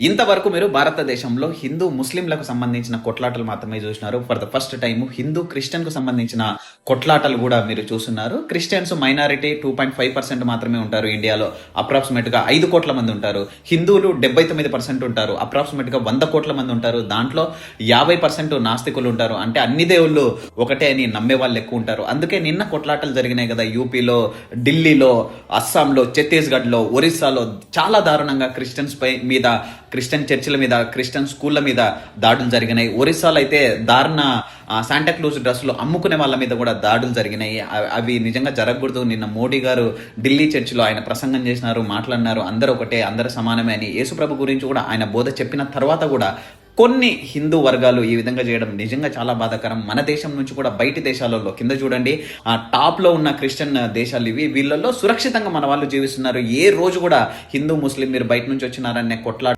ఇంతవరకు మీరు భారతదేశంలో హిందూ ముస్లింలకు సంబంధించిన కొట్లాటలు మాత్రమే చూసినారు. For the first time Hindu Christian కు సంబంధించిన కొట్లాటలు కూడా మీరు చూస్తున్నారు. క్రిస్టియన్స్ మైనారిటీ 2.5% మాత్రమే ఉంటారు ఇండియాలో. అప్రాక్సిమేట్ గా 5 కోట్ల మంది ఉంటారు. హిందువులు 79% ఉంటారు. అప్రాక్సిమేట్ గా 100 కోట్ల మంది ఉంటారు. దాంట్లో 50% నాస్తికులు ఉంటారు. అంటే అన్ని దేవుళ్ళు ఒకటే అని నమ్మే వాళ్ళు ఎక్కువ ఉంటారు. అందుకే నిన్న కొట్లాటలు జరిగినాయి కదా, యూపీలో, ఢిల్లీలో, అస్సాంలో, ఛత్తీస్గఢ్ లో, ఒరిస్సాలో చాలా దారుణంగా క్రిస్టియన్స్ మీద, క్రిస్టియన్ చర్చిల మీద, క్రిస్టియన్ స్కూళ్ళ మీద దాడులు జరిగినాయి. ఒరిస్సాలో అయితే దారుణ శాంటాక్లూజ్ డ్రెస్సులు అమ్ముకునే వాళ్ళ మీద కూడా దాడులు జరిగినాయి. అవి నిజంగా జరగకూడదు. నిన్న మోడీ గారు ఢిల్లీ చర్చిలో ఆయన ప్రసంగం చేసినారు, మాట్లాడినారు. అందరూ ఒకటే, అందరూ సమానమే అని. యేసుప్రభు గురించి కూడా ఆయన బోధ చెప్పిన తర్వాత కూడా కొన్ని హిందూ వర్గాలు ఈ విధంగా చేయడం నిజంగా చాలా బాధాకరం. మన దేశం నుంచి కూడా బయటి దేశాలలో, కింద చూడండి, ఆ టాప్ లో ఉన్న క్రిస్టియన్ దేశాలు ఇవి, వీళ్ళల్లో సురక్షితంగా మన వాళ్ళు జీవిస్తున్నారు. ఏ రోజు కూడా హిందూ ముస్లిం మీరు బయట నుంచి వచ్చినారనే కొట్లాట